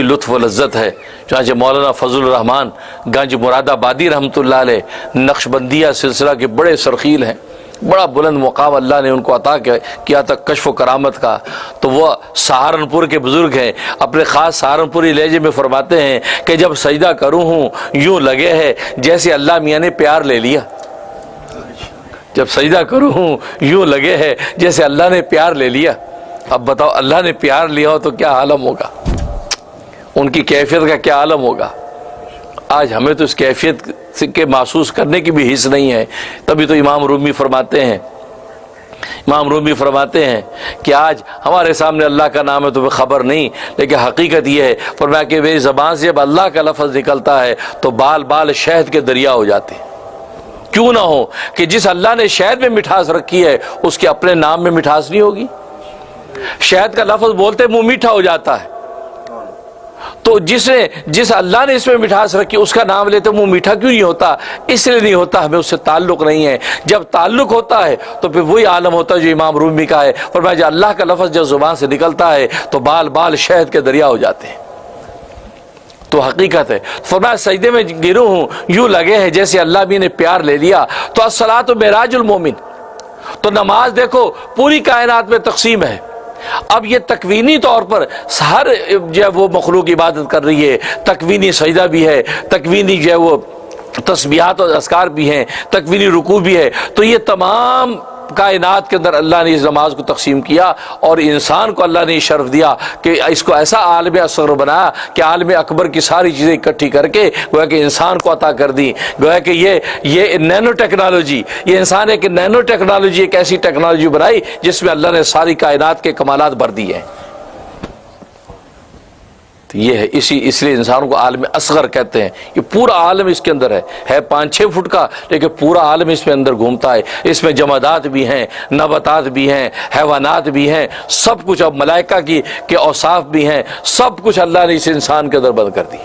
لطف و لذت ہے۔ چنانچہ مولانا فضل الرحمان گنج مراد آبادی رحمۃ اللہ علیہ نقشبندیہ سلسلہ کے بڑے سرخیل ہیں، بڑا بلند مقام اللہ نے ان کو عطا کیا تھا کشف و کرامت کا۔ تو وہ سہارنپور کے بزرگ ہیں، اپنے خاص سہارنپوری لہجے میں فرماتے ہیں کہ جب سجدہ کروں ہوں یوں لگے ہے جیسے اللہ میاں نے پیار لے لیا۔ جب سجدہ کروں ہوں یوں لگے ہے جیسے اللہ نے پیار لے لیا۔ اب بتاؤ اللہ نے پیار لیا ہو تو کیا عالم ہوگا، ان کی کیفیت کا کیا عالم ہوگا۔ آج ہمیں تو اس کیفیت کے محسوس کرنے کی بھی حس نہیں ہے۔ تبھی تو امام رومی فرماتے ہیں کہ آج ہمارے سامنے اللہ کا نام ہے تو خبر نہیں، لیکن حقیقت یہ ہے فرمایا کہ میری زبان سے جب اللہ کا لفظ نکلتا ہے تو بال بال شہد کے دریا ہو جاتے ہیں۔ کیوں نہ ہو کہ جس اللہ نے شہد میں مٹھاس رکھی ہے اس کے اپنے نام میں مٹھاس نہیں ہوگی؟ شہد کا لفظ بولتے منہ میٹھا ہو جاتا ہے، تو جس اللہ نے اس میں مٹھاس رکھی اس کا نام لیتے منہ میٹھا کیوں نہیں ہوتا؟ اس لیے نہیں ہوتا ہمیں اس سے تعلق نہیں ہے۔ جب تعلق ہوتا ہے تو پھر وہی عالم ہوتا ہے جو امام رومی کا ہے، فرمایا جب اللہ کا لفظ جب زبان سے نکلتا ہے تو بال بال شہد کے دریا ہو جاتے ہیں۔ تو حقیقت ہے، فرمایا سجدے میں گروں ہوں یوں لگے ہے جیسے اللہ بھی نے پیار لے لیا۔ تو الصلاۃ معراج المومن، تو نماز دیکھو پوری کائنات میں تقسیم ہے۔ اب یہ تکوینی طور پر ہر جو ہے وہ مخلوق عبادت کر رہی ہے، تکوینی سجدہ بھی ہے، تکوینی جو ہے وہ تسبیحات اور اذکار بھی ہیں، تکوینی رکوع بھی ہے۔ تو یہ تمام کائنات کے اندر اللہ نے اس نماز کو تقسیم کیا، اور انسان کو اللہ نے شرف دیا کہ اس کو ایسا عالم اصغر بنایا کہ عالم اکبر کی ساری چیزیں اکٹھی کر کے گویا کہ انسان کو عطا کر دی۔ گویا کہ یہ نینو ٹیکنالوجی، یہ انسان ایک نینو ٹیکنالوجی، ایک ایسی ٹیکنالوجی بنائی جس میں اللہ نے ساری کائنات کے کمالات بھر دیے ہیں۔ تو یہ ہے، اس لیے انسان کو عالم اصغر کہتے ہیں۔ یہ پورا عالم اس کے اندر ہے 5-6 فٹ کا، لیکن پورا عالم اس میں اندر گھومتا ہے۔ اس میں جمادات بھی ہیں، نباتات بھی ہیں، حیوانات بھی ہیں، سب کچھ، اب ملائکہ کے اوصاف بھی ہیں، سب کچھ اللہ نے اس انسان کے اندر بند کر دی۔